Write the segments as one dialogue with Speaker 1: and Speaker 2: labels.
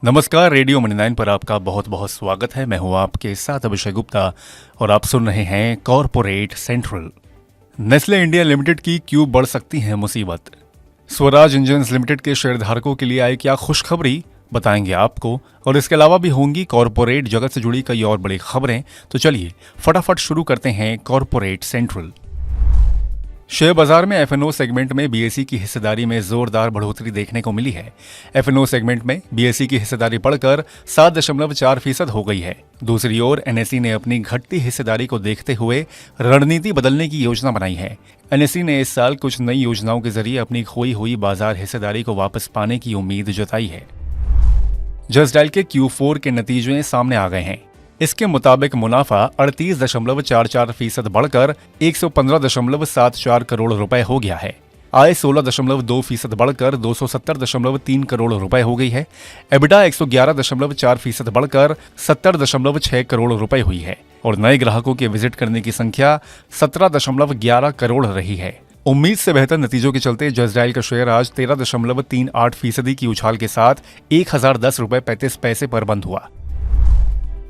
Speaker 1: नमस्कार, radio money 9 पर आपका बहुत बहुत स्वागत है। मैं हूं आपके साथ अभिषेक गुप्ता और आप सुन रहे हैं corporate central. Nestle India limited की क्यों बढ़ सकती है मुसीबत। स्वराज इंजन्स लिमिटेड के शेयरधारकों के लिए आई क्या खुशखबरी, बताएंगे आपको। और इसके अलावा भी होंगी कॉर्पोरेट जगत से जुड़ी कई और बड़ी खबरें। तो चलिए फटाफट शुरू करते हैं कॉर्पोरेट सेंट्रल। शेयर बाजार में एफएनओ सेगमेंट में बीएसई की हिस्सेदारी में जोरदार बढ़ोतरी देखने को मिली है। एफएनओ सेगमेंट में बीएसई की हिस्सेदारी बढ़कर 7.4% हो गई है। दूसरी ओर एनएसई ने अपनी घटती हिस्सेदारी को देखते हुए रणनीति बदलने की योजना बनाई है। एनएसई ने इस साल कुछ नई योजनाओं के जरिए अपनी खोई हुई बाजार हिस्सेदारी को वापस पाने की उम्मीद जताई है। जस्ट डायल के Q4 के नतीजे सामने आ गए हैं। इसके मुताबिक मुनाफा 38.44% बढ़कर 115.74 करोड़ रुपए हो गया है। आय 16.2% बढ़कर 270.3 करोड़ रुपए हो गई है। एबिटा 111.4% बढ़कर 70.6 करोड़ रुपए हुई है और नए ग्राहकों के विजिट करने की संख्या 17.11 करोड़ रही है। उम्मीद से बेहतर नतीजों के चलते जस्ट डायल का शेयर आज 13.38% की उछाल के साथ 1010.35 पर बंद हुआ।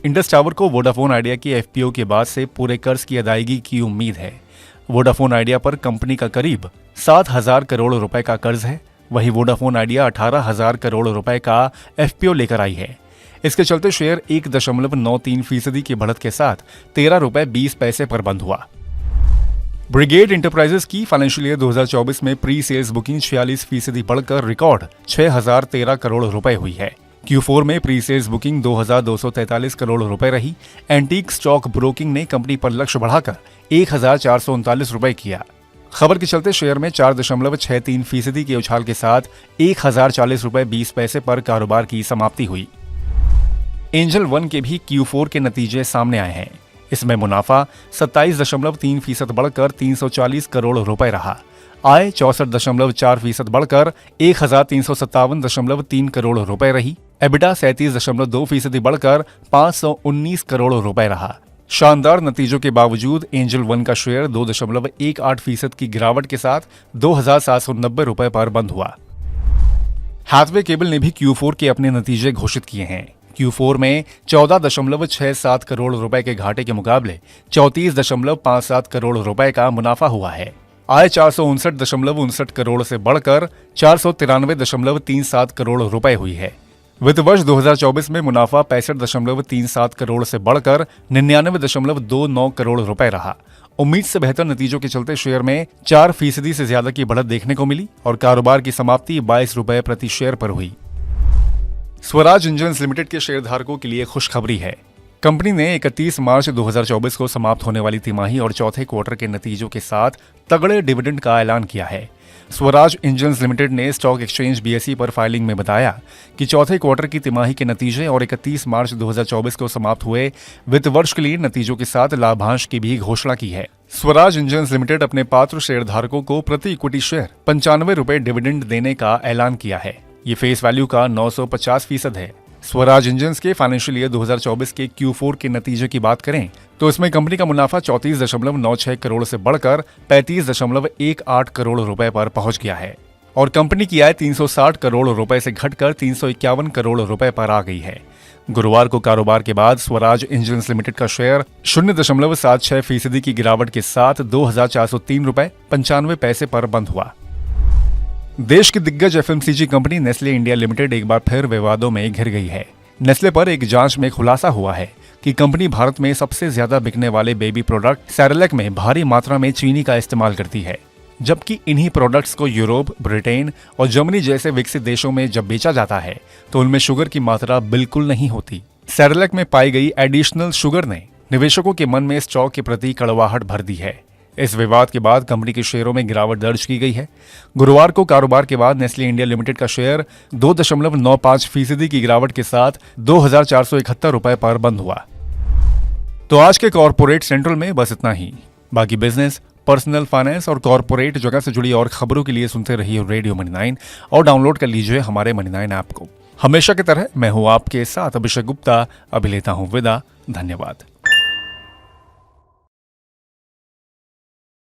Speaker 1: इंडस टावर को वोडाफोन आइडिया की एफपीओ के बाद से पूरे कर्ज की अदायगी की उम्मीद है। वोडाफोन आइडिया पर कंपनी का करीब 7,000 करोड़ रुपए का कर्ज है। वहीं वोडाफोन आइडिया 18,000 करोड़ रुपए का एफपीओ लेकर आई है। इसके चलते शेयर 1.93% की बढ़त के साथ 13.20 पर बंद हुआ। ब्रिगेड इंटरप्राइजेस की फाइनेंशियल ईयर 2024 में प्री सेल्स बुकिंग 46% बढ़कर रिकॉर्ड 6,013 करोड़ रुपए हुई है। Q4 में प्री सेल्स बुकिंग 2,243 करोड़ रुपए रही। एंटीक स्टॉक ब्रोकिंग ने कंपनी पर लक्ष्य बढ़ाकर 1,439 रुपए किया। खबर के चलते शेयर में 4.63% के उछाल के साथ 1,040.20 पर कारोबार की समाप्ति हुई। एंजल वन के भी Q4 के नतीजे सामने आए हैं। इसमें मुनाफा 27.3% बढ़कर 340 करोड़ रुपए रहा। आय 64.4% बढ़कर 1,357.3 करोड़ रुपए रही। एबिटा 37.2% बढ़कर 519 करोड़ रुपए रहा। शानदार नतीजों के बावजूद एंजल वन का शेयर 2.18% की गिरावट के साथ 2,790 रुपए पर बंद हुआ। हैथवे केबल ने भी Q4 के अपने नतीजे घोषित किए हैं। Q4 में 14.67 करोड़ रुपए के घाटे के मुकाबले 34.57 करोड़ रुपए का मुनाफा हुआ है। आय 459.59 करोड़ से बढ़कर 493.37 करोड़ रुपए हुई है। वित्त वर्ष 2024 में मुनाफा 65.37 करोड़ से बढ़कर 99.29 करोड़ रुपए रहा। उम्मीद से बेहतर नतीजों के चलते शेयर में 4% से ज्यादा की बढ़त देखने को मिली और कारोबार की समाप्ति 22 रुपए प्रति शेयर पर हुई। स्वराज इंजन्स लिमिटेड के शेयरधारकों के लिए खुशखबरी है। कंपनी ने 31 मार्च 2024 को समाप्त होने वाली तिमाही और चौथे क्वार्टर के नतीजों के साथ तगड़े डिविडेंड का ऐलान किया है। स्वराज इंजन्स लिमिटेड ने स्टॉक एक्सचेंज बीएसई पर फाइलिंग में बताया कि चौथे क्वार्टर की तिमाही के नतीजे और 31 मार्च 2024 को समाप्त हुए वित्त वर्ष के लिए नतीजों के साथ लाभांश की भी घोषणा की है। स्वराज इंजन्स लिमिटेड अपने पात्र शेयरधारकों को प्रति इक्विटी शेयर 95 रुपए डिविडेंड देने का ऐलान किया है। ये फेस वैल्यू का 950% है। स्वराज इंजन्स के फाइनेंशियल ईयर 2024 के Q4 के नतीजे की बात करें तो इसमें कंपनी का मुनाफा 34.96 करोड़ से बढ़कर 35.18 करोड़ रुपए पर पहुंच गया है और कंपनी की आय 360 करोड़ रुपए से घटकर 351 करोड़ रुपए पर आ गई है। गुरुवार को कारोबार के बाद स्वराज इंजन्स लिमिटेड का शेयर 0.76% की गिरावट के साथ 2,403 रुपए 95 पैसे पर बंद हुआ। देश की दिग्गज FMCG company Nestle India limited एक बार फिर विवादों में घिर गई है। नेस्ले पर एक जांच में खुलासा हुआ है कि कंपनी भारत में सबसे ज्यादा बिकने वाले बेबी प्रोडक्ट सेरेलैक में भारी मात्रा में चीनी का इस्तेमाल करती है, जबकि इन्हीं प्रोडक्ट्स को यूरोप, ब्रिटेन और जर्मनी जैसे विकसित देशों में जब बेचा जाता है तो उनमें शुगर की मात्रा बिल्कुल नहीं होती। सेरेलैक में पाई गई एडिशनल शुगर ने निवेशकों के मन में स्टॉक के प्रति कड़वाहट भर दी है। इस विवाद के बाद कंपनी के शेयरों में गिरावट दर्ज की गई है। गुरुवार को कारोबार के बाद नेस्ले इंडिया लिमिटेड का शेयर 2.95% की गिरावट के साथ 2,471 रुपए पर बंद हुआ। तो आज के कॉर्पोरेट सेंट्रल में बस इतना ही। बाकी बिजनेस, पर्सनल फाइनेंस और कॉर्पोरेट जगत से जुड़ी और खबरों के लिए सुनते रहिए रेडियो मनी 9 और डाउनलोड कर लीजिए हमारे मनी 9 ऐप को। हमेशा की तरह मैं हूं आपके साथ अभिषेक गुप्ता। अभी लेता हूं विदा। धन्यवाद।